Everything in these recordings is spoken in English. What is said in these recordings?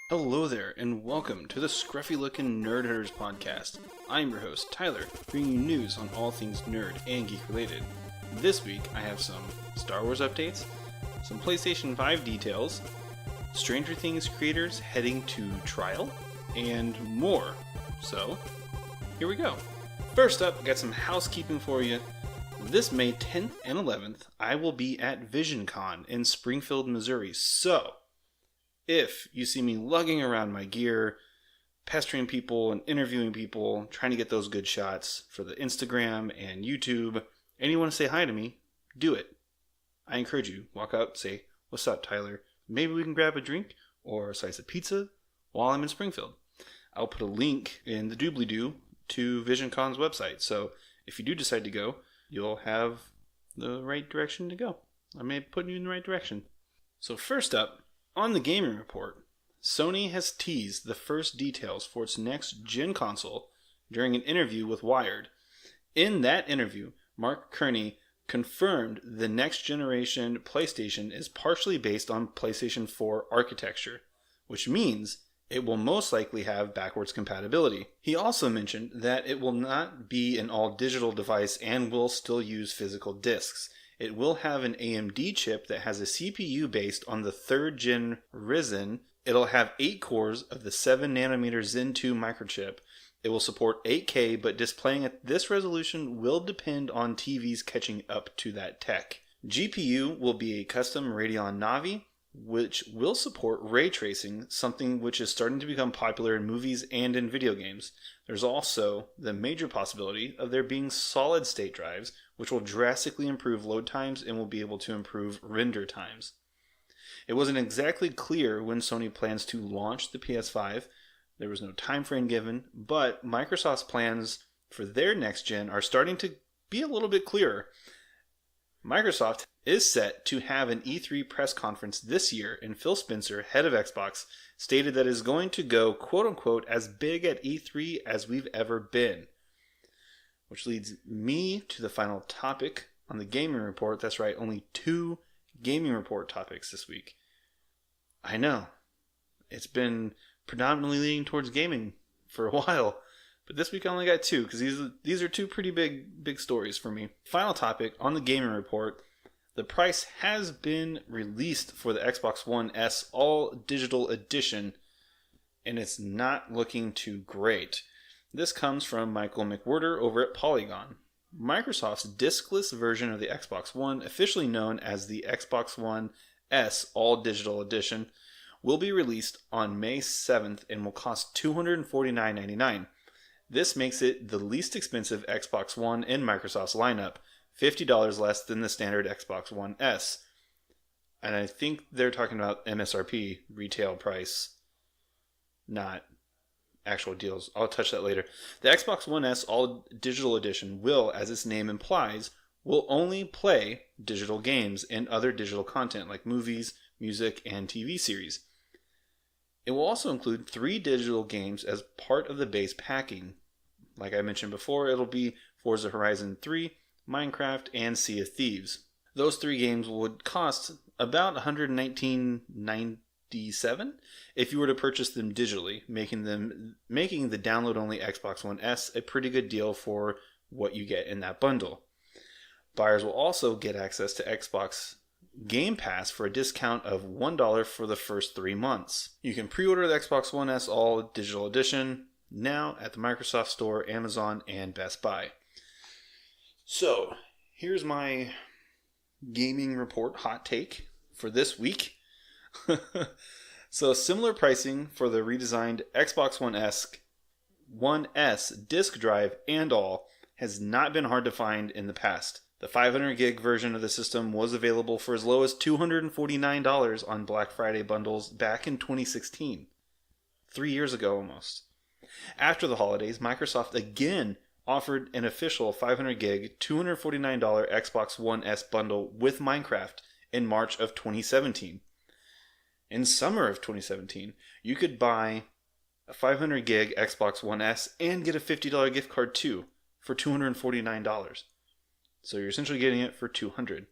Hello there, and welcome to the Scruffy Looking Nerd Hunters podcast. I'm your host, Tyler, bringing you news on all things nerd and geek related. This week, I have some Star Wars updates, some PlayStation 5 details, Stranger Things creators heading to trial, and more. So, here we go. First up, got some housekeeping for you. This May 10th and 11th, I will be at VisionCon in Springfield, Missouri. So, if you see me lugging around my gear, pestering people and interviewing people, trying to get those good shots for the Instagram and YouTube, and you want to say hi to me, do it. I encourage you, walk out, say, "What's up, Tyler? Maybe we can grab a drink or a slice of pizza while I'm in Springfield." I'll put a link in the doobly-doo to VisionCon's website, so if you do decide to go, you'll have the right direction to go. I may put you in the right direction. So first up, on the gaming report, Sony has teased the first details for its next-gen console during an interview with Wired. In that interview, Mark Cerny confirmed the next-generation PlayStation is partially based on PlayStation 4 architecture, which means it will most likely have backwards compatibility. He also mentioned that it will not be an all-digital device and will still use physical discs. It will have an AMD chip that has a CPU based on the 3rd gen Ryzen. It'll have 8 cores of the 7nm Zen 2 microchip. It will support 8K, but displaying at this resolution will depend on TVs catching up to that tech. GPU will be a custom Radeon Navi, which will support ray tracing, something which is starting to become popular in movies and in video games. There's also the major possibility of there being solid-state drives, which will drastically improve load times and will be able to improve render times. It wasn't exactly clear when Sony plans to launch the PS5. There was no time frame given, but Microsoft's plans for their next gen are starting to be a little bit clearer. Microsoft is set to have an E3 press conference this year, and Phil Spencer, head of Xbox, stated that it is going to go, quote-unquote, as big at E3 as we've ever been. Which leads me to the final topic on the gaming report. That's right, only 2 gaming report topics this week. I know, it's been predominantly leaning towards gaming for a while, but this week I only got 2 because these are 2 pretty big stories for me. Final topic on the gaming report. The price has been released for the Xbox One S All Digital Edition, and it's not looking too great. This comes from Michael McWhorter over at Polygon. Microsoft's discless version of the Xbox One, officially known as the Xbox One S All Digital Edition, will be released on May 7th and will cost $249.99. This makes it the least expensive Xbox One in Microsoft's lineup, $50 less than the standard Xbox One S. And I think they're talking about MSRP, retail price, not actual deals. I'll touch that later. The Xbox One S All Digital Edition will, as its name implies, will only play digital games and other digital content like movies, music, and TV series. It will also include 3 digital games as part of the base packing. Like I mentioned before, it'll be Forza Horizon 3, Minecraft, and Sea of Thieves. Those 3 games would cost about $119.97 if you were to purchase them digitally, making the download-only Xbox One S a pretty good deal for what you get in that bundle. Buyers will also get access to Xbox Game Pass for a discount of $1 for the first 3 months. You can pre-order the Xbox One S All Digital Edition now at the Microsoft Store, Amazon, and Best Buy. So, here's my gaming report hot take for this week. So, similar pricing for the redesigned Xbox One S disc drive and all has not been hard to find in the past. The 500 gig version of the system was available for as low as $249 on Black Friday bundles back in 2016. 3 years ago almost. After the holidays, Microsoft again offered an official 500 gig, $249 Xbox One S bundle with Minecraft in March of 2017. In summer of 2017, you could buy a 500 gig Xbox One S and get a $50 gift card too for $249. So you're essentially getting it for $200.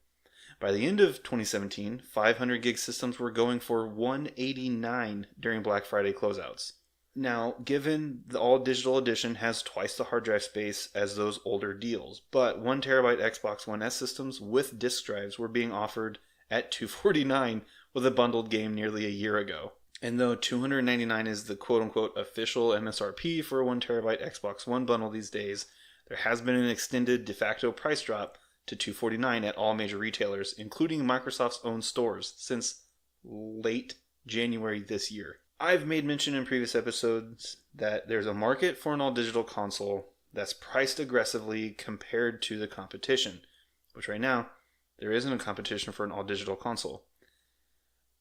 By the end of 2017, 500 gig systems were going for $189 during Black Friday closeouts. Now, given the all-digital edition has twice the hard drive space as those older deals, but 1TB Xbox One S systems with disk drives were being offered at $249 with a bundled game nearly a year ago. And though $299 is the quote-unquote official MSRP for a 1TB Xbox One bundle these days, there has been an extended de facto price drop to $249 at all major retailers, including Microsoft's own stores, since late January this year. I've made mention in previous episodes that there's a market for an all-digital console that's priced aggressively compared to the competition, which right now, there isn't a competition for an all-digital console.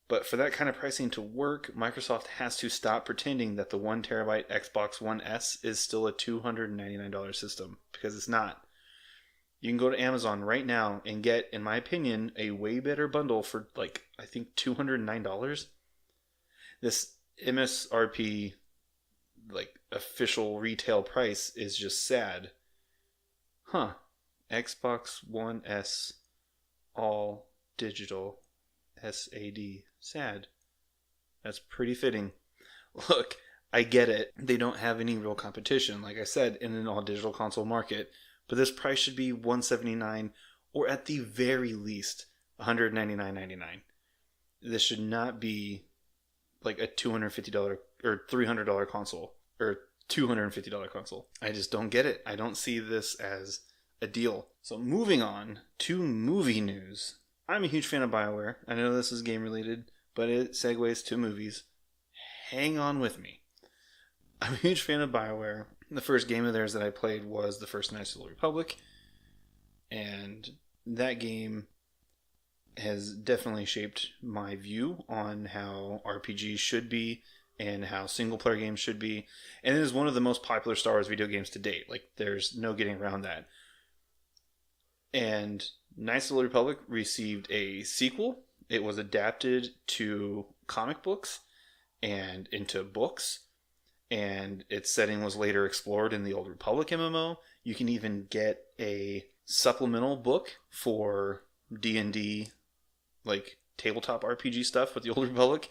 But for that kind of pricing to work, Microsoft has to stop pretending that the 1TB Xbox One S is still a $299 system, because it's not. You can go to Amazon right now and get, in my opinion, a way better bundle for I think $209. This MSRP, official retail price is just sad. Xbox One S, all digital, SAD, sad. That's pretty fitting. Look, I get it. They don't have any real competition, like I said, in an all-digital console market. But this price should be $179 or at the very least $199.99. This should not be like a $250 or $300 console or $250 console. I just don't get it. I don't see this as a deal. So moving on to movie news. I'm a huge fan of BioWare. I know this is game related, but it segues to movies. Hang on with me. I'm a huge fan of BioWare. The first game of theirs that I played was the first Knights of the Republic, and that game has definitely shaped my view on how RPGs should be and how single-player games should be, and it is one of the most popular Star Wars video games to date. There's no getting around that. And Knights of the Republic received a sequel. It was adapted to comic books and into books, and its setting was later explored in the Old Republic MMO. You can even get a supplemental book for D&D, tabletop RPG stuff with the Old Republic.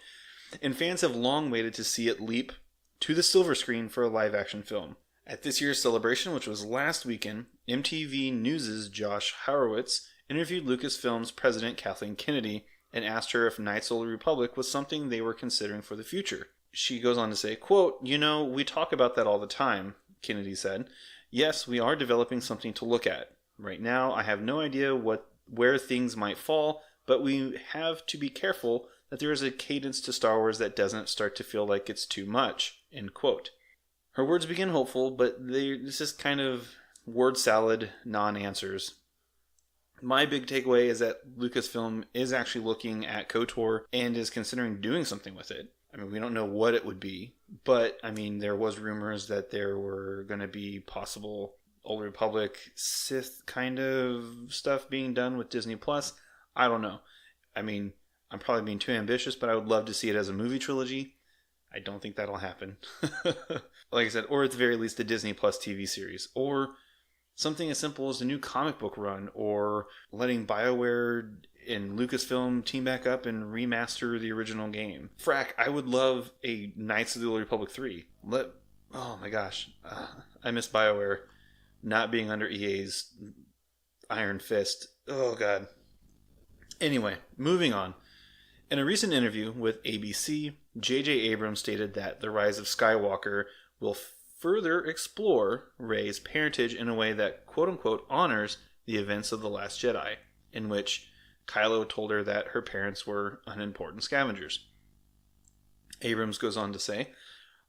And fans have long waited to see it leap to the silver screen for a live-action film. At this year's celebration, which was last weekend, MTV News' Josh Horowitz interviewed Lucasfilm's president Kathleen Kennedy and asked her if Knights of the Republic was something they were considering for the future. She goes on to say, quote, we talk about that all the time, Kennedy said. Yes, we are developing something to look at. Right now, I have no idea where things might fall, but we have to be careful that there is a cadence to Star Wars that doesn't start to feel like it's too much, end quote. Her words begin hopeful, but this is kind of word salad, non-answers. My big takeaway is that Lucasfilm is actually looking at KOTOR and is considering doing something with it. We don't know what it would be, but, there was rumors that there were going to be possible Old Republic Sith kind of stuff being done with Disney+. I don't know. I'm probably being too ambitious, but I would love to see it as a movie trilogy. I don't think that'll happen. Like I said, or at the very least a Disney Plus TV series, or something as simple as a new comic book run, or letting BioWare and Lucasfilm team back up and remaster the original game. Frack, I would love a Knights of the Old Republic 3. Oh my gosh. I miss BioWare not being under EA's iron fist. Oh god. Anyway, moving on. In a recent interview with ABC, J.J. Abrams stated that The Rise of Skywalker will further explore Rey's parentage in a way that quote-unquote honors the events of The Last Jedi, in which Kylo told her that her parents were unimportant scavengers. Abrams goes on to say,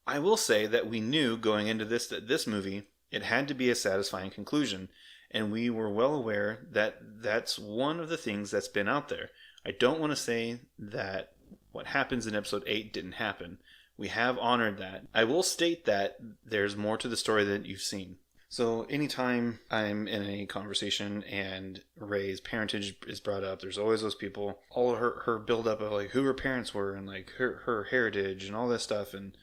I will say that we knew going into that this movie, it had to be a satisfying conclusion, and we were well aware that that's one of the things that's been out there. I don't want to say that what happens in episode 8 didn't happen. We have honored that. I will state that there's more to the story than you've seen. So anytime I'm in a conversation and Rey's parentage is brought up, there's always those people, all her build-up of who her parents were and her heritage and all this stuff and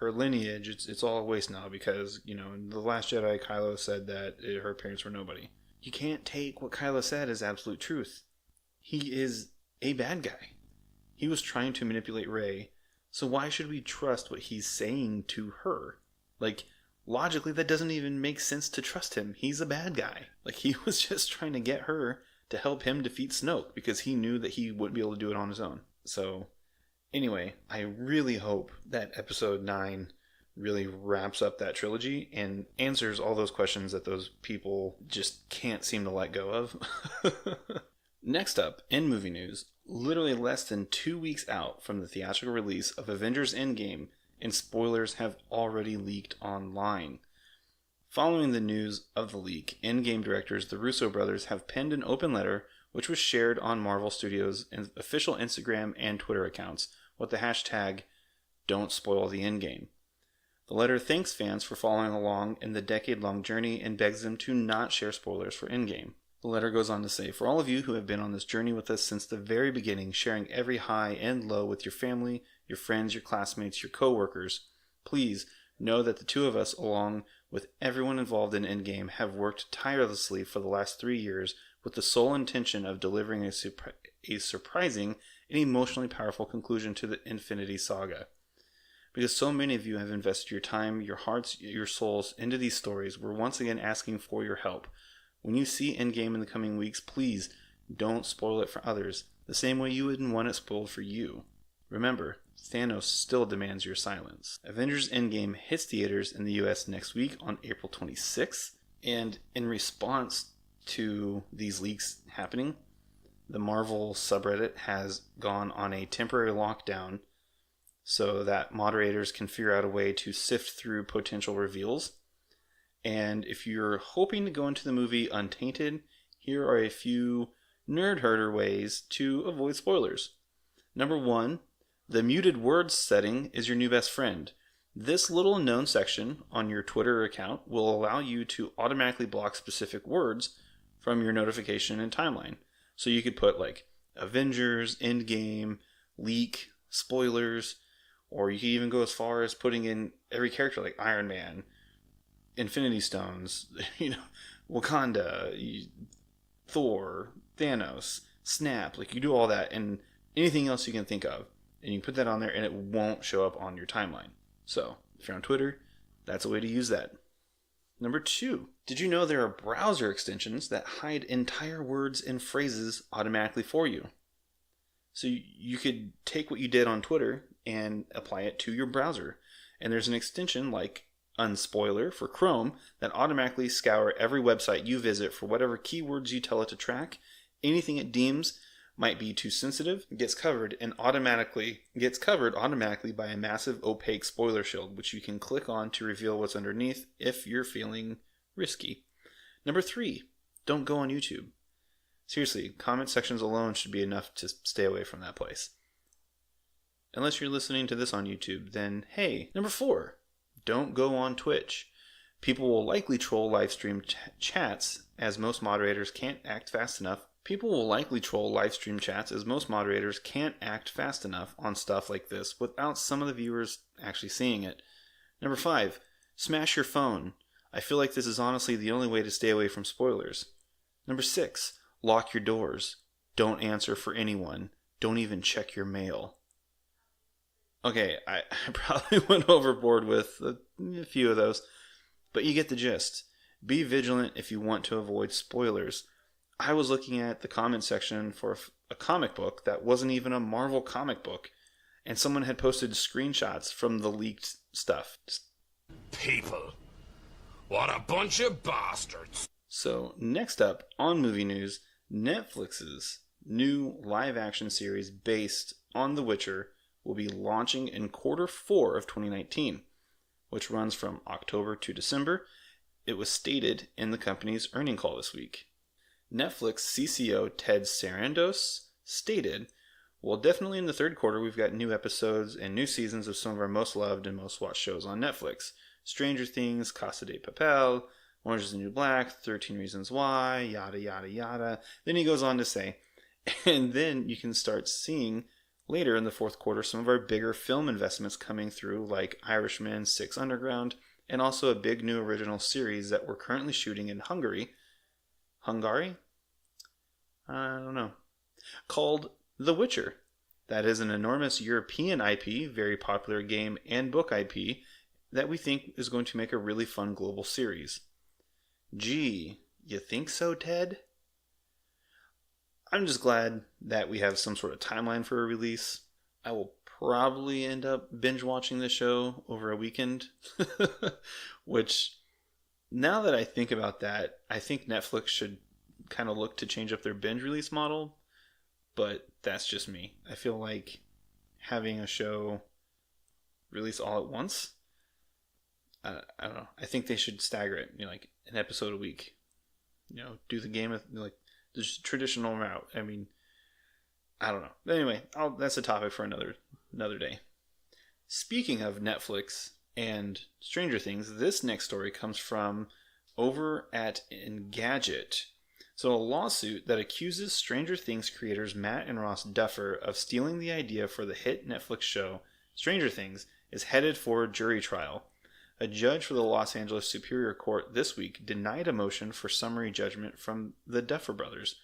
her lineage, it's all a waste now because, in The Last Jedi, Kylo said that her parents were nobody. You can't take what Kylo said as absolute truth. He is a bad guy. He was trying to manipulate Rey, so why should we trust what he's saying to her? Like, logically, that doesn't even make sense to trust him. He's a bad guy. Like, he was just trying to get her to help him defeat Snoke because he knew that he wouldn't be able to do it on his own. So, anyway, I really hope that episode 9 really wraps up that trilogy and answers all those questions that those people just can't seem to let go of. Next up, in movie news, literally less than 2 weeks out from the theatrical release of Avengers Endgame, and spoilers have already leaked online. Following the news of the leak, Endgame directors the Russo brothers have penned an open letter which was shared on Marvel Studios' official Instagram and Twitter accounts with the hashtag #Don'tSpoilTheEndgame. The letter thanks fans for following along in the decade-long journey and begs them to not share spoilers for Endgame. The letter goes on to say, for all of you who have been on this journey with us since the very beginning, sharing every high and low with your family, your friends, your classmates, your co-workers, please know that the two of us, along with everyone involved in Endgame, have worked tirelessly for the last 3 years with the sole intention of delivering a surprising and emotionally powerful conclusion to the Infinity Saga. Because so many of you have invested your time, your hearts, your souls into these stories, we're once again asking for your help. When you see Endgame in the coming weeks, please don't spoil it for others, the same way you wouldn't want it spoiled for you. Remember, Thanos still demands your silence. Avengers Endgame hits theaters in the US next week on April 26th, and in response to these leaks happening, the Marvel subreddit has gone on a temporary lockdown so that moderators can figure out a way to sift through potential reveals. And if you're hoping to go into the movie untainted, here are a few nerd herder ways to avoid spoilers. Number 1, the muted words setting is your new best friend. This little known section on your Twitter account will allow you to automatically block specific words from your notification and timeline. So you could put like Avengers, Endgame, leak, spoilers, or you could even go as far as putting in every character like Iron Man, Infinity Stones, Wakanda, Thor, Thanos, Snap. Like, you do all that and anything else you can think of, and you put that on there and it won't show up on your timeline. So if you're on Twitter, that's a way to use that. Number 2, did you know there are browser extensions that hide entire words and phrases automatically for you? So you could take what you did on Twitter and apply it to your browser. And there's an extension like Unspoiler for Chrome that automatically scour every website you visit for whatever keywords you tell it to track. Anything it deems might be too sensitive gets covered automatically by a massive opaque spoiler shield, which you can click on to reveal what's underneath if you're feeling risky. Number 3, don't go on YouTube. Seriously, comment sections alone should be enough to stay away from that place. Unless you're listening to this on YouTube, then hey. Number 4, don't go on Twitch. People will likely troll live stream chats as most moderators can't act fast enough. On stuff like this without some of the viewers actually seeing it. Number 5, smash your phone. I feel like this is honestly the only way to stay away from spoilers. Number 6, lock your doors. Don't answer for anyone. Don't even check your mail. Okay, I probably went overboard with a few of those, but you get the gist. Be vigilant if you want to avoid spoilers. I was looking at the comment section for a comic book that wasn't even a Marvel comic book, and someone had posted screenshots from the leaked stuff. People, what a bunch of bastards. So, next up on movie news, Netflix's new live-action series based on The Witcher will be launching in Q4 of 2019, which runs from October to December. It was stated in the company's earnings call this week. Netflix CCO Ted Sarandos stated, well, definitely in the third quarter we've got new episodes and new seasons of some of our most loved and most watched shows on Netflix. Stranger Things, Casa de Papel, Orange is the New Black, 13 Reasons Why, yada yada yada. Then he goes on to say, and then you can start seeing later in the fourth quarter some of our bigger film investments coming through, like Irishman, Six Underground, and also a big new original series that we're currently shooting in Hungary. Hungary? I don't know. called The Witcher. That is an enormous European IP, very popular game and book IP, that we think is going to make a really fun global series. Gee, you think so, Ted? I'm just glad that we have some sort of timeline for a release. I will probably end up binge watching the show over a weekend, which, now that I think about that, I think Netflix should kind of look to change up their binge release model, but that's just me. I feel like having a show release all at once, I don't know. I think they should stagger it, like an episode a week. Do the game like the traditional route. I mean, I don't know. But anyway, that's a topic for another day. Speaking of Netflix and Stranger Things, this next story comes from over at Engadget. So a lawsuit that accuses Stranger Things creators Matt and Ross Duffer of stealing the idea for the hit Netflix show Stranger Things is headed for jury trial. A judge for the Los Angeles Superior Court this week denied a motion for summary judgment from the Duffer brothers.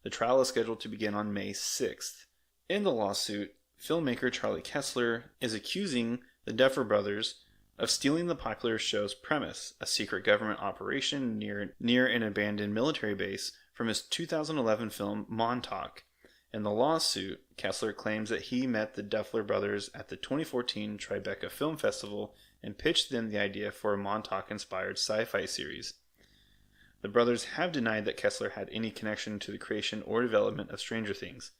The trial is scheduled to begin on May 6th. In the lawsuit, filmmaker Charlie Kessler is accusing the Duffer brothers of stealing the popular show's premise, a secret government operation near an abandoned military base, from his 2011 film Montauk. In the lawsuit, Kessler claims that he met the Duffer brothers at the 2014 Tribeca Film Festival and pitched them the idea for a Montauk-inspired sci-fi series. The brothers have denied that Kessler had any connection to the creation or development of Stranger Things.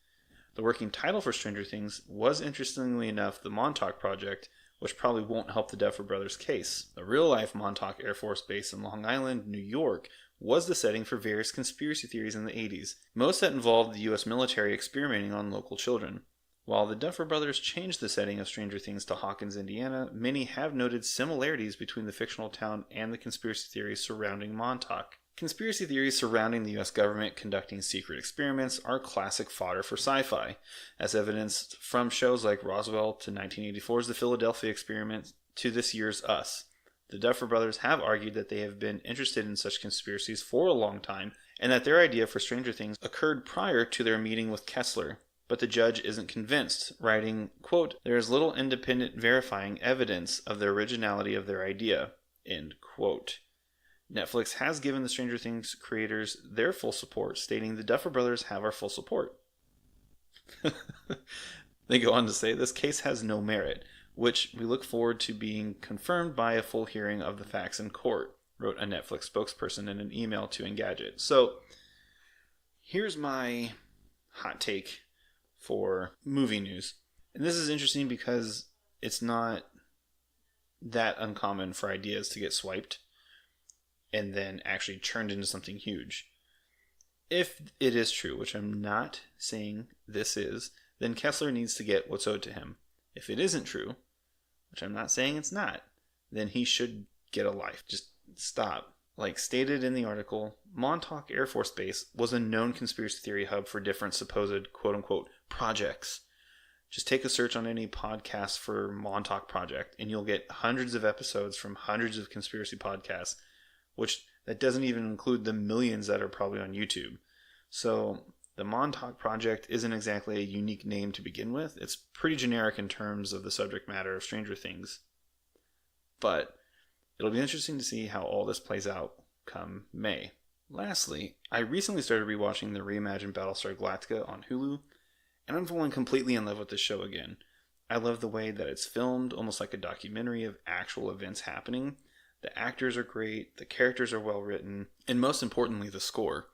The working title for Stranger Things was, interestingly enough, the Montauk Project, which probably won't help the Duffer brothers' case. The real-life Montauk Air Force Base in Long Island, New York, was the setting for various conspiracy theories in the 80s, most that involved the U.S. military experimenting on local children. While the Duffer brothers changed the setting of Stranger Things to Hawkins, Indiana, many have noted similarities between the fictional town and the conspiracy theories surrounding Montauk. Conspiracy theories surrounding the U.S. government conducting secret experiments are classic fodder for sci-fi, as evidenced from shows like Roswell to 1984's The Philadelphia Experiment to this year's Us. The Duffer brothers have argued that they have been interested in such conspiracies for a long time, and that their idea for Stranger Things occurred prior to their meeting with Kessler. But the judge isn't convinced, writing, quote, "There is little independent verifying evidence of the originality of their idea," end quote. Netflix has given the Stranger Things creators their full support, stating the Duffer brothers have our full support. They go on to say, this case has no merit, which we look forward to being confirmed by a full hearing of the facts in court, wrote a Netflix spokesperson in an email to Engadget. So, here's my hot take for movie news. And this is interesting because it's not that uncommon for ideas to get swiped and then actually turned into something huge. If it is true, which I'm not saying this is, then Kessler needs to get what's owed to him. If it isn't true, which I'm not saying it's not, then he should get a life. Just stop. Like stated in the article, Montauk Air Force Base was a known conspiracy theory hub for different supposed quote-unquote projects. Just take a search on any podcast for Montauk Project, and you'll get hundreds of episodes from hundreds of conspiracy podcasts, which that doesn't even include the millions that are probably on YouTube. So the Montauk Project isn't exactly a unique name to begin with. It's pretty generic in terms of the subject matter of Stranger Things. But it'll be interesting to see how all this plays out come May. Lastly, I recently started rewatching the reimagined Battlestar Galactica on Hulu, and I'm falling completely in love with the show again. I love the way that it's filmed, almost like a documentary of actual events happening. The actors are great, the characters are well written, and most importantly, the score.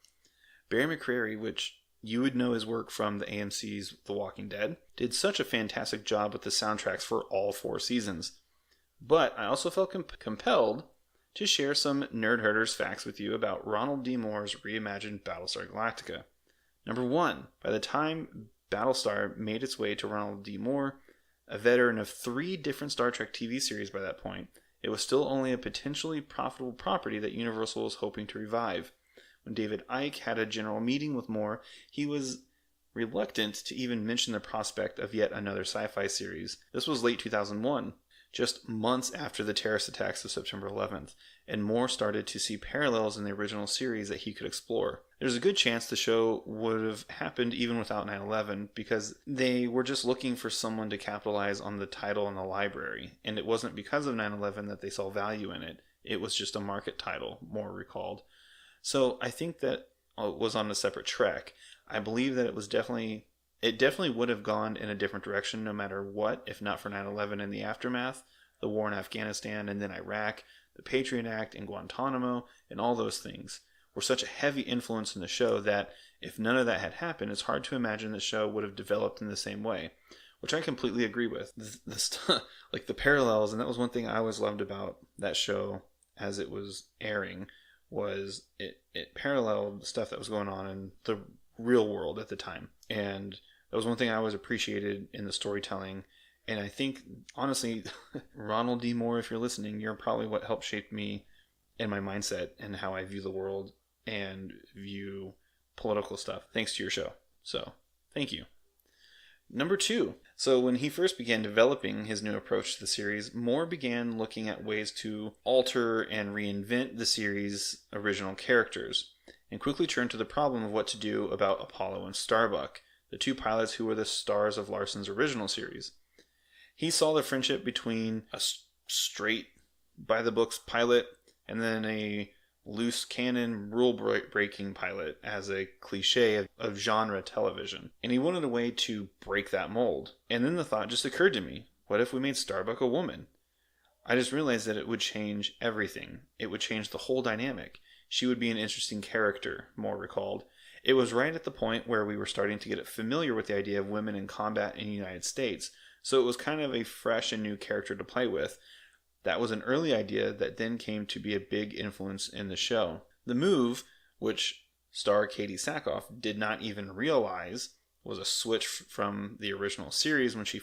Barry McCreary, which you would know his work from the AMC's The Walking Dead, did such a fantastic job with the soundtracks for all 4 seasons. But I also felt compelled to share some Nerd Herders facts with you about Ronald D. Moore's reimagined Battlestar Galactica. Number 1, by the time Battlestar made its way to Ronald D. Moore, a veteran of 3 different Star Trek TV series by that point, it was still only a potentially profitable property that Universal was hoping to revive. When David Icke had a general meeting with Moore, he was reluctant to even mention the prospect of yet another sci-fi series. This was late 2001. just months after the terrorist attacks of September 11th, and Moore started to see parallels in the original series that he could explore. There's a good chance the show would have happened even without 9/11 because they were just looking for someone to capitalize on the title in the library, and it wasn't because of 9/11 that they saw value in it. It was just a market title, Moore recalled. So I think that it was on a separate track. I believe that it definitely would have gone in a different direction no matter what, if not for 9/11 and the aftermath, the war in Afghanistan and then Iraq, the Patriot Act and Guantanamo, and all those things were such a heavy influence in the show that if none of that had happened, it's hard to imagine the show would have developed in the same way, which I completely agree with. Like the parallels, and that was one thing I always loved about that show as it was airing, was it paralleled stuff that was going on in the real world at the time. And that was one thing I always appreciated in the storytelling. And I think, honestly, Ronald D. Moore, if you're listening, you're probably what helped shape me and my mindset and how I view the world and view political stuff, thanks to your show. So, thank you. Number 2. So when he first began developing his new approach to the series, Moore began looking at ways to alter and reinvent the series' original characters, and quickly turned to the problem of what to do about Apollo and Starbuck, the two pilots who were the stars of Larson's original series. He saw the friendship between a straight, by-the-books pilot and then a loose cannon, rule-breaking pilot as a cliche of genre television. And he wanted a way to break that mold. And then the thought just occurred to me, what if we made Starbuck a woman? I just realized that it would change everything. It would change the whole dynamic. She would be an interesting character, Moore recalled. It was right at the point where we were starting to get familiar with the idea of women in combat in the United States, so it was kind of a fresh and new character to play with. That was an early idea that then came to be a big influence in the show. The move, which star Katie Sackhoff did not even realize was a switch from the original series when she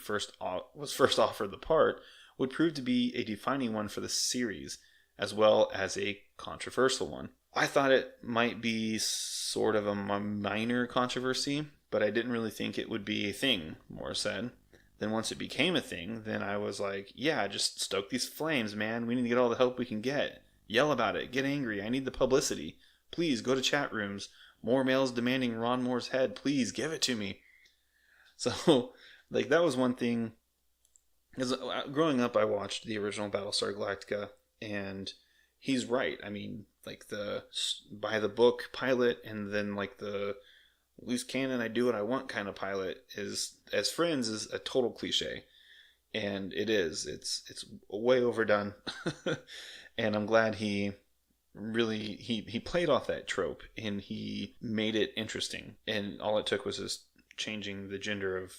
was first offered the part, would prove to be a defining one for the series, as well as a controversial one. I thought it might be sort of a minor controversy, but I didn't really think it would be a thing, Moore said. Then once it became a thing, then I was like, yeah, just stoke these flames, man. We need to get all the help we can get. Yell about it. Get angry. I need the publicity. Please, go to chat rooms. More mails demanding Ron Moore's head. Please, give it to me. So, that was one thing. Because growing up, I watched the original Battlestar Galactica, and he's right. I mean, the by-the-book pilot, and then, the loose cannon, I do what I want kind of pilot is, as Friends, is a total cliche. And it is. It's way overdone. And I'm glad he played off that trope and he made it interesting. And all it took was just changing the gender of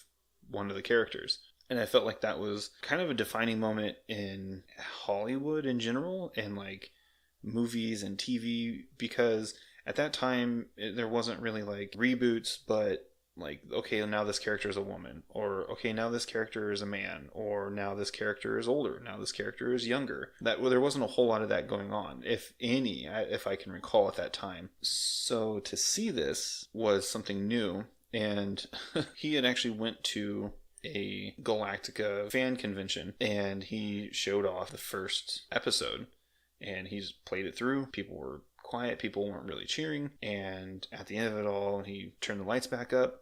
one of the characters. And I felt like that was kind of a defining moment in Hollywood in general and movies and TV, because at that time, there wasn't really reboots, but okay, now this character is a woman, or okay, now this character is a man, or now this character is older, now this character is younger. There wasn't a whole lot of that going on, if any, if I can recall at that time. So to see this was something new, and he had actually went to a Galactica fan convention, and he showed off the first episode, and he's played it through. People were quiet, people weren't really cheering, and at the end of it all, he turned the lights back up.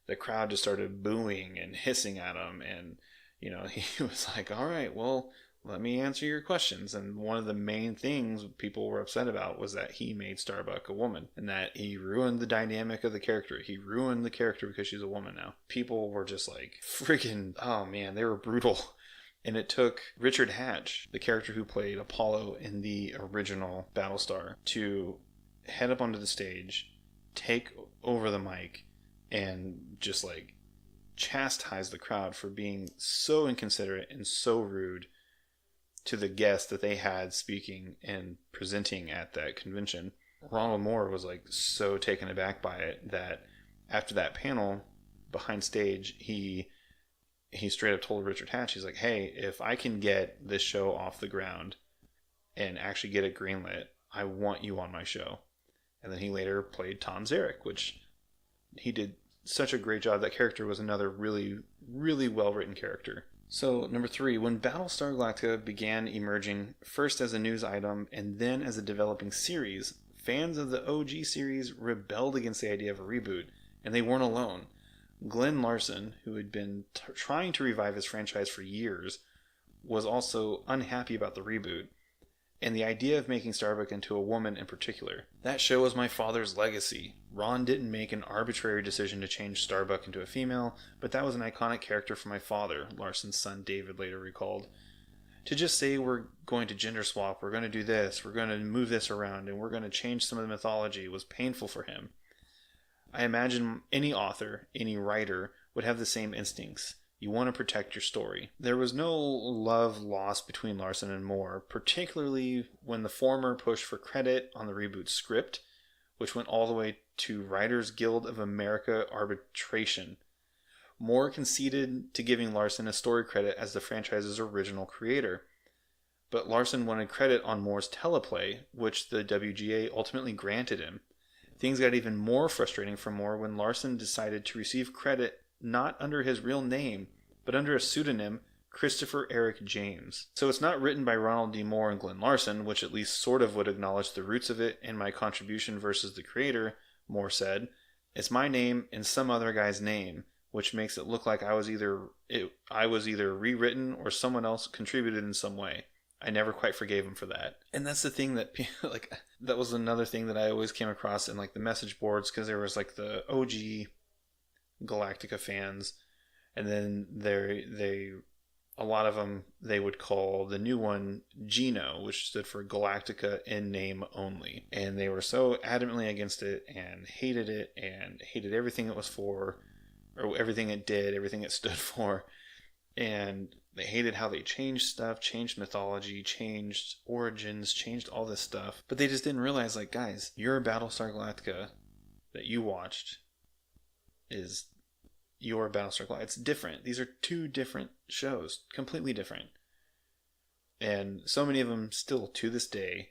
The crowd just started booing and hissing at him, and he was like, all right, well, let me answer your questions. And one of the main things people were upset about was that he made Starbuck a woman, and that he ruined the dynamic of the character. He ruined the character because she's a woman now. People were just freaking, oh man, they were brutal. And it took Richard Hatch, the character who played Apollo in the original Battlestar, to head up onto the stage, take over the mic, and just chastise the crowd for being so inconsiderate and so rude to the guests that they had speaking and presenting at that convention. Ronald Moore was so taken aback by it that after that panel behind stage, he straight up told Richard Hatch, he's like, hey, if I can get this show off the ground and actually get it greenlit, I want you on my show. And then he later played Tom Zarek, which he did such a great job. That character was another really, really well-written character. So, number 3, when Battlestar Galactica began emerging first as a news item and then as a developing series, fans of the OG series rebelled against the idea of a reboot, and they weren't alone. Glenn Larson, who had been trying to revive his franchise for years, was also unhappy about the reboot, and the idea of making Starbuck into a woman in particular. That show was my father's legacy. Ron didn't make an arbitrary decision to change Starbuck into a female, but that was an iconic character for my father, Larson's son David later recalled. To just say we're going to gender swap, we're going to do this, we're going to move this around, and we're going to change some of the mythology was painful for him. I imagine any author, any writer, would have the same instincts. You want to protect your story. There was no love lost between Larson and Moore, particularly when the former pushed for credit on the reboot script, which went all the way to Writers Guild of America arbitration. Moore conceded to giving Larson a story credit as the franchise's original creator, but Larson wanted credit on Moore's teleplay, which the WGA ultimately granted him. Things got even more frustrating for Moore when Larson decided to receive credit not under his real name, but under a pseudonym, Christopher Eric James. So it's not written by Ronald D. Moore and Glenn Larson, which at least sort of would acknowledge the roots of it and my contribution versus the creator, Moore said. It's my name and some other guy's name, which makes it look like I was either rewritten or someone else contributed in some way. I never quite forgave him for that. And that's the thing that, like, that was another thing that I always came across in, like, the message boards, because there was, like, the OG Galactica fans, and then a lot of them, they would call the new one Geno, which stood for Galactica in name only. And they were so adamantly against it and hated everything it was for, or everything it did, everything it stood for. And they hated how they changed stuff, changed mythology, changed origins, changed all this stuff. But they just didn't realize, like, guys, your Battlestar Galactica that you watched is your Battlestar Galactica. It's different. These are two different shows, completely different. And so many of them still, to this day,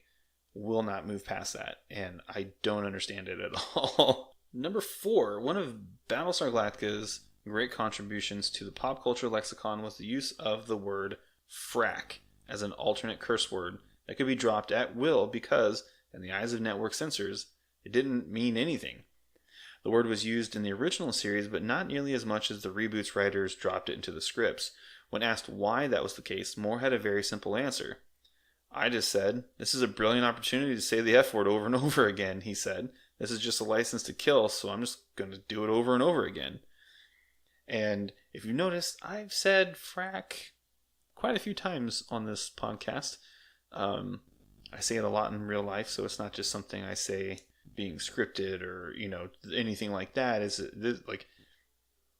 will not move past that. And I don't understand it at all. Number 4, one of Battlestar Galactica's great contributions to the pop culture lexicon was the use of the word frack as an alternate curse word that could be dropped at will because, in the eyes of network censors, it didn't mean anything. The word was used in the original series, but not nearly as much as the reboot's writers dropped it into the scripts. When asked why that was the case, Moore had a very simple answer. I just said, this is a brilliant opportunity to say the F word over and over again, he said. This is just a license to kill, so I'm just going to do it over and over again. And if you noticed, I've said frack quite a few times on this podcast. I say it a lot in real life, so it's not just something I say being scripted or, anything like that. Is like,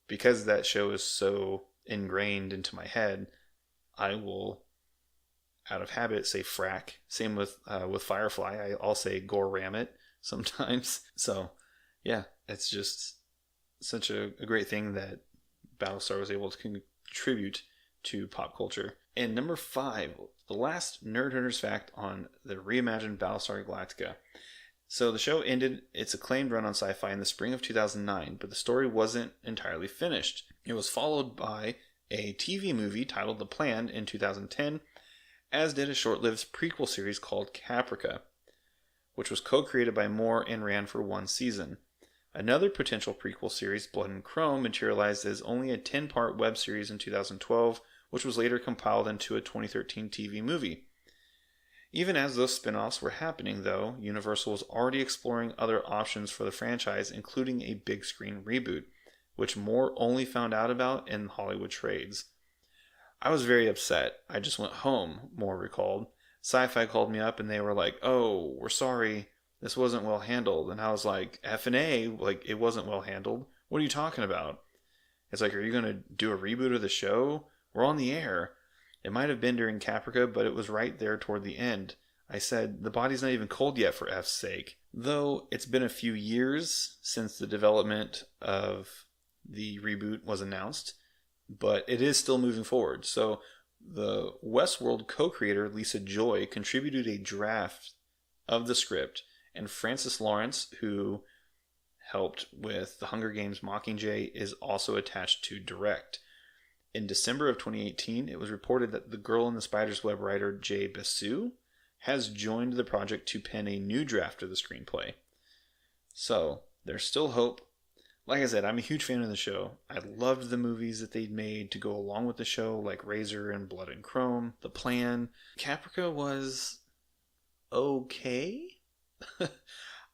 because that show is so ingrained into my head, I will, out of habit, say frack. Same with Firefly. I'll say gore ram it sometimes. So yeah, it's just such a great thing that Battlestar was able to contribute to pop culture. And number 5, the last Nerd Herders fact on the reimagined Battlestar Galactica. So the show ended its acclaimed run on Sci-Fi in the spring of 2009, but the story wasn't entirely finished. It was followed by a TV movie titled The Plan in 2010, as did a short-lived prequel series called Caprica, which was co-created by Moore and ran for 1 season. Another potential prequel series, Blood and Chrome, materialized as only a 10-part web series in 2012, which was later compiled into a 2013 TV movie. Even as those spin-offs were happening, though, Universal was already exploring other options for the franchise, including a big-screen reboot, which Moore only found out about in Hollywood trades. I was very upset. I just went home, Moore recalled. Sci-Fi called me up and they were like, "Oh, we're sorry. This wasn't well handled." And I was like, F&A, like, it wasn't well handled. What are you talking about? It's like, are you going to do a reboot of the show? We're on the air. It might have been during Caprica, but it was right there toward the end. I said, the body's not even cold yet, for F's sake. Though it's been a few years since the development of the reboot was announced, but it is still moving forward. So the Westworld co-creator, Lisa Joy, contributed a draft of the script, and Francis Lawrence, who helped with The Hunger Games Mockingjay, is also attached to direct. In December of 2018, it was reported that the Girl in the Spider's Web writer Jay Basu has joined the project to pen a new draft of the screenplay. So, there's still hope. Like I said, I'm a huge fan of the show. I loved the movies that they'd made to go along with the show, like Razor and Blood and Chrome, The Plan. Caprica was okay.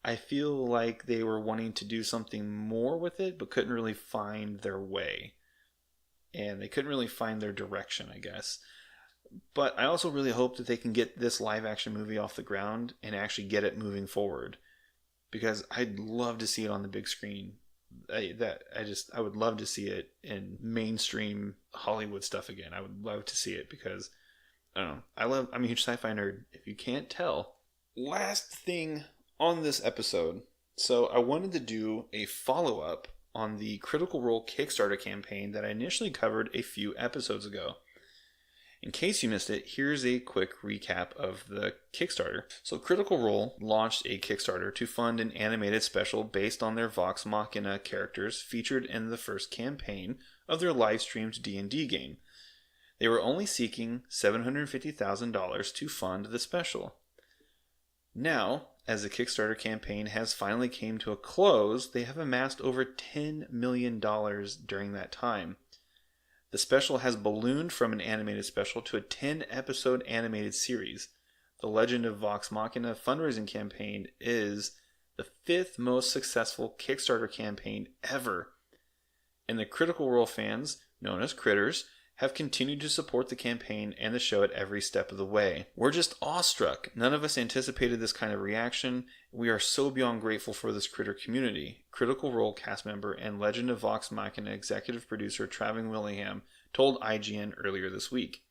I feel like they were wanting to do something more with it, but couldn't really find their way. And they couldn't really find their direction, I guess. But I also really hope that they can get this live action movie off the ground and actually get it moving forward. Because I'd love to see it on the big screen. I would love to see it in mainstream Hollywood stuff again. I would love to see it because, I don't know, I'm a huge sci-fi nerd, if you can't tell. Last thing on this episode. So I wanted to do a follow-up on the Critical Role Kickstarter campaign that I initially covered a few episodes ago. In case you missed it, here's a quick recap of the Kickstarter. So Critical Role launched a Kickstarter to fund an animated special based on their Vox Machina characters featured in the first campaign of their live-streamed D&D game. They were only seeking $750,000 to fund the special. Now, as the Kickstarter campaign has finally came to a close, they have amassed over $10 million during that time. The special has ballooned from an animated special to a 10-episode animated series. The Legend of Vox Machina fundraising campaign is the 5th most successful Kickstarter campaign ever. And the Critical Role fans, known as Critters, have continued to support the campaign and the show at every step of the way. We're just awestruck. None of us anticipated this kind of reaction. We are so beyond grateful for this Critter community. Critical Role cast member and Legend of Vox Machina executive producer Travis Willingham told IGN earlier this week.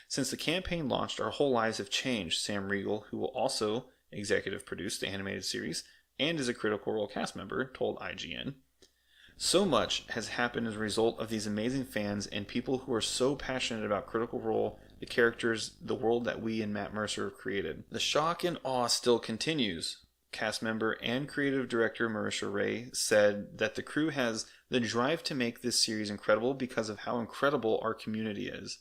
Since the campaign launched, our whole lives have changed, Sam Riegel, who will also executive produce the animated series and is a Critical Role cast member, told IGN. So much has happened as a result of these amazing fans and people who are so passionate about Critical Role, the characters, the world that we and Matt Mercer have created. The shock and awe still continues. Cast member and creative director Marisha Ray said that the crew has the drive to make this series incredible because of how incredible our community is.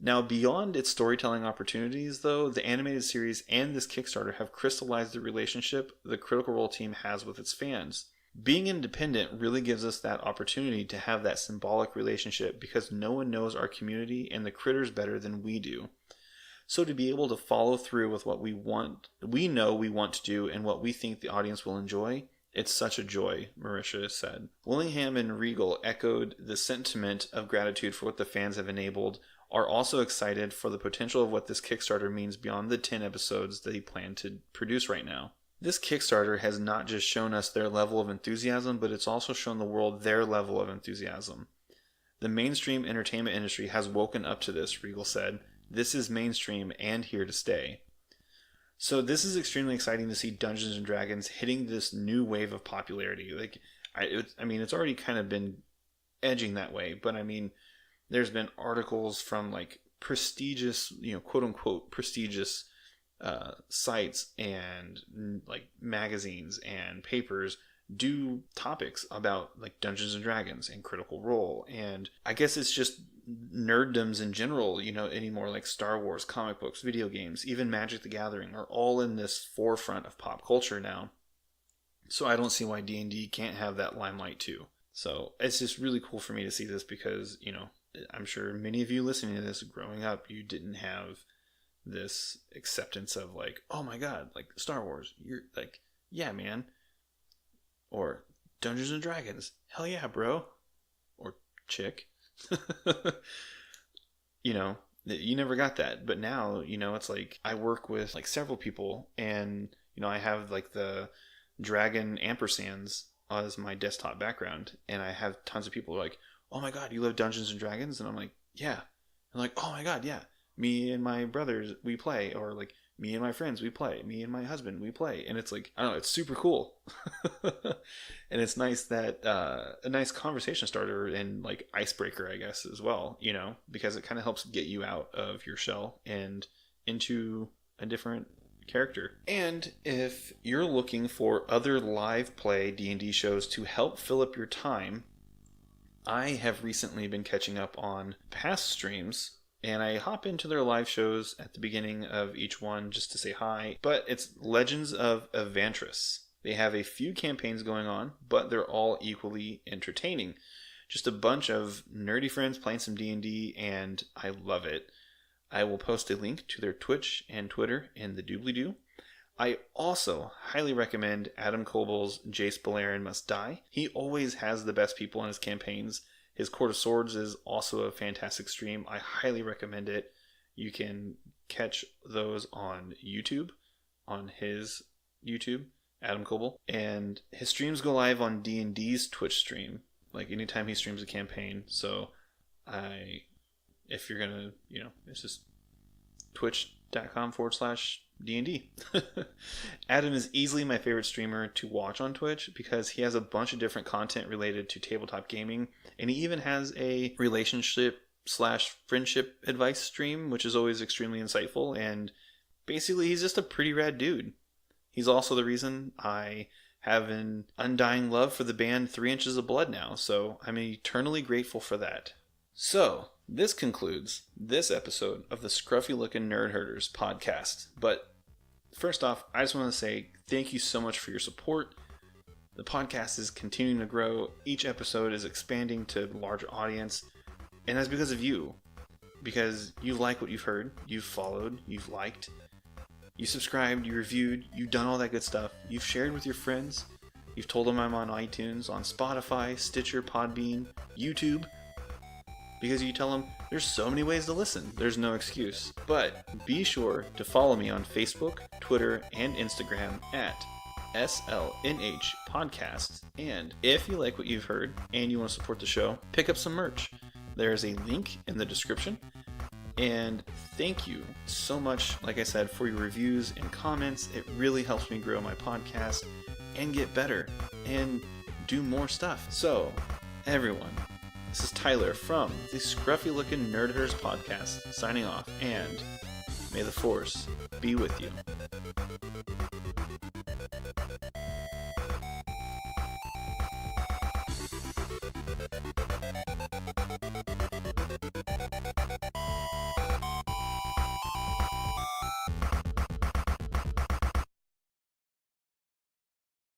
Now, beyond its storytelling opportunities, though, the animated series and this Kickstarter have crystallized the relationship the Critical Role team has with its fans. Being independent really gives us that opportunity to have that symbolic relationship because no one knows our community and the critters better than we do. So to be able to follow through with what we know we want to do and what we think the audience will enjoy, it's such a joy, Marisha said. Willingham and Riegel echoed the sentiment of gratitude for what the fans have enabled, are also excited for the potential of what this Kickstarter means beyond the 10 episodes they plan to produce right now. This Kickstarter has not just shown us their level of enthusiasm, but it's also shown the world their level of enthusiasm. The mainstream entertainment industry has woken up to this, Riegel said. This is mainstream and here to stay. So this is extremely exciting to see Dungeons & Dragons hitting this new wave of popularity. It's already kind of been edging that way, but there's been articles from prestigious, quote unquote prestigious sites and magazines and papers do topics about Dungeons and Dragons and Critical Role, and I guess it's just nerddoms in general, anymore, like Star Wars, comic books, video games, even Magic the Gathering are all in this forefront of pop culture now. So I don't see why D&D can't have that limelight too. So it's just really cool for me to see this because, I'm sure many of you listening to this growing up, you didn't have this acceptance of oh my god, Star Wars, you're yeah man, or Dungeons and Dragons, hell yeah bro, or chick. You never got that, but now it's I work with several people, and I have the dragon ampersands as my desktop background, and I have tons of people oh my god, you love Dungeons and Dragons? And I'm yeah. And oh my god, yeah, me and my brothers, we play. Or me and my friends, we play. Me and my husband, we play. And it's I don't know, it's super cool. And it's nice that a nice conversation starter and icebreaker, I guess, as well, because it kind of helps get you out of your shell and into a different character. And if you're looking for other live play D&D shows to help fill up your time, I have recently been catching up on past streams, and I hop into their live shows at the beginning of each one just to say hi. But it's Legends of Avantris. They have a few campaigns going on, but they're all equally entertaining. Just a bunch of nerdy friends playing some D&D, and I love it. I will post a link to their Twitch and Twitter in the doobly-doo. I also highly recommend Adam Kobol's Jace Beleren Must Die. He always has the best people in his campaigns. His Court of Swords is also a fantastic stream. I highly recommend it. You can catch those on YouTube, on his YouTube, Adam Kobol. And his streams go live on D&D's Twitch stream, like anytime he streams a campaign. So if you're going to, it's just twitch.com/D&D. Adam is easily my favorite streamer to watch on Twitch because he has a bunch of different content related to tabletop gaming, and he even has a relationship/friendship advice stream, which is always extremely insightful, and basically he's just a pretty rad dude. He's also the reason I have an undying love for the band 3 Inches of Blood now, so I'm eternally grateful for that. So, this concludes this episode of the Scruffy Looking Nerd Herders podcast. But first off, I just want to say thank you so much for your support. The podcast is continuing to grow. Each episode is expanding to a larger audience. And that's because of you. Because you like what you've heard, you've followed, you've liked, you subscribed, you reviewed, you've done all that good stuff. You've shared with your friends. You've told them I'm on iTunes, on Spotify, Stitcher, Podbean, YouTube. Because you tell them there's so many ways to listen. There's no excuse. But be sure to follow me on Facebook, Twitter, and Instagram at SLNH Podcasts. And if you like what you've heard and you want to support the show, pick up some merch. There's a link in the description. And thank you so much, like I said, for your reviews and comments. It really helps me grow my podcast and get better and do more stuff. So, everyone, this is Tyler from the Scruffy Looking Nerd Herders podcast, signing off, and may the Force be with you.